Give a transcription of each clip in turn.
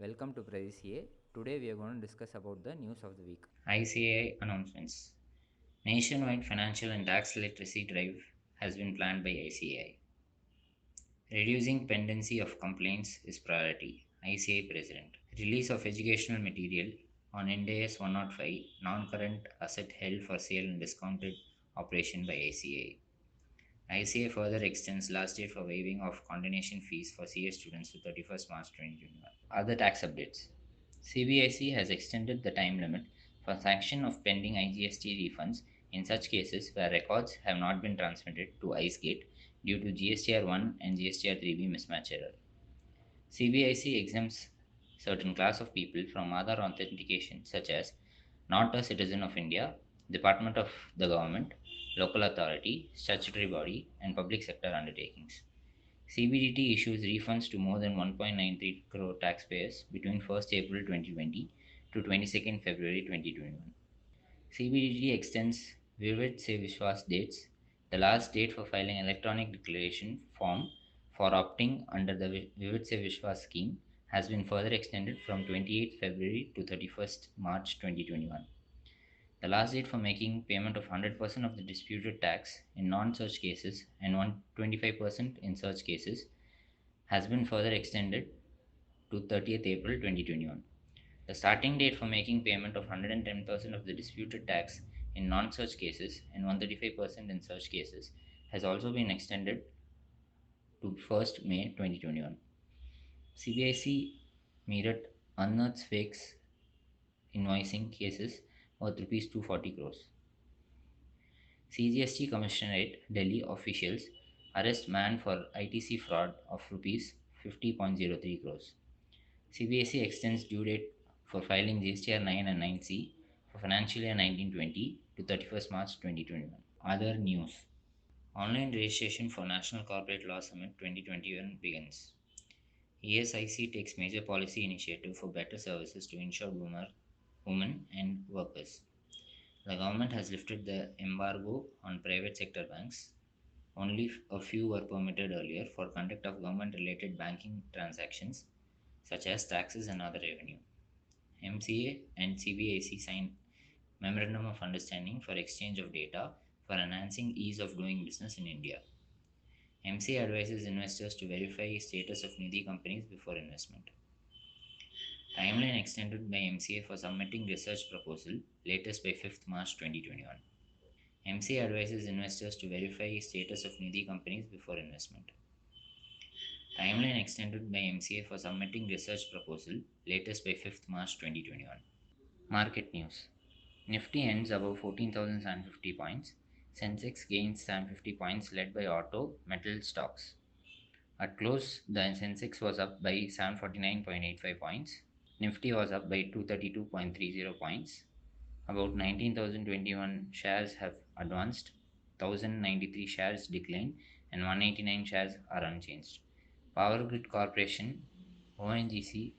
Welcome to Pradesh CA. Today we are going to discuss about the news of the week. ICAI announcements. Nationwide financial and tax literacy drive has been planned by ICAI. Reducing pendency of complaints is priority. ICAI President. Release of educational material on Ind AS 105 non-current asset held for sale and discounted operation by ICAI. ICAI further extends last date for waiving of condonation fees for CA students to 31st March 2021. Other tax updates. CBIC has extended the time limit for sanction of pending IGST refunds in such cases where records have not been transmitted to IceGate due to GSTR 1 and GSTR 3B mismatch error. CBIC exempts certain class of people from Aadhaar authentication such as not a citizen of India, department of the government, local authority, statutory body, and public sector undertakings. CBDT issues refunds to more than 1.93 crore taxpayers between 1st April 2020 to 22nd February 2021. CBDT extends Vivid Se Vishwas dates. The last date for filing electronic declaration form for opting under the Vivid Se Vishwas scheme has been further extended from 28th February to 31st March 2021. The last date for making payment of 100% of the disputed tax in non-search cases and 125% in search cases has been further extended to 30th April 2021. The starting date for making payment of 110% of the disputed tax in non-search cases and 135% in search cases has also been extended to 1st May 2021. CBIC Meerut unearths fakes invoicing cases worth Rs 240 crores. CGST Commissionerate Delhi officials arrest man for ITC fraud of Rs 50.03 crores. CBSE extends due date for filing GSTR 9 and 9C for financial year 1920 to 31st March 2021. Other news. Online registration for National Corporate Law Summit 2021 begins. ESIC takes major policy initiative for better services to ensure women and workers. The government has lifted the embargo on private sector banks. Only a few were permitted earlier for conduct of government related banking transactions such as taxes and other revenue. MCA and CBIC signed Memorandum of Understanding for exchange of data for enhancing ease of doing business in India. MCA advises investors to verify status of Nidhi companies before investment. Timeline extended by MCA for submitting research proposal latest by 5th March 2021. MCA advises investors to verify status of Nidhi companies before investment. Timeline extended by MCA for submitting research proposal latest by 5th March 2021. Market news. Nifty ends above 14,750 points. Sensex gains 750 points led by auto, metal stocks. At close, the Sensex was up by 749.85 points. Nifty was up by 232.30 points. About 19,021 shares have advanced, 1,093 shares declined, and 189 shares are unchanged. Power Grid Corporation, ONGC,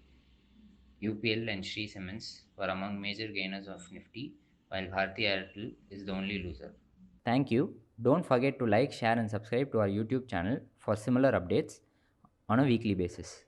UPL, and Shree Cements were among major gainers of Nifty, while Bharti Airtel is the only loser. Thank you. Don't forget to like, share, and subscribe to our YouTube channel for similar updates on a weekly basis.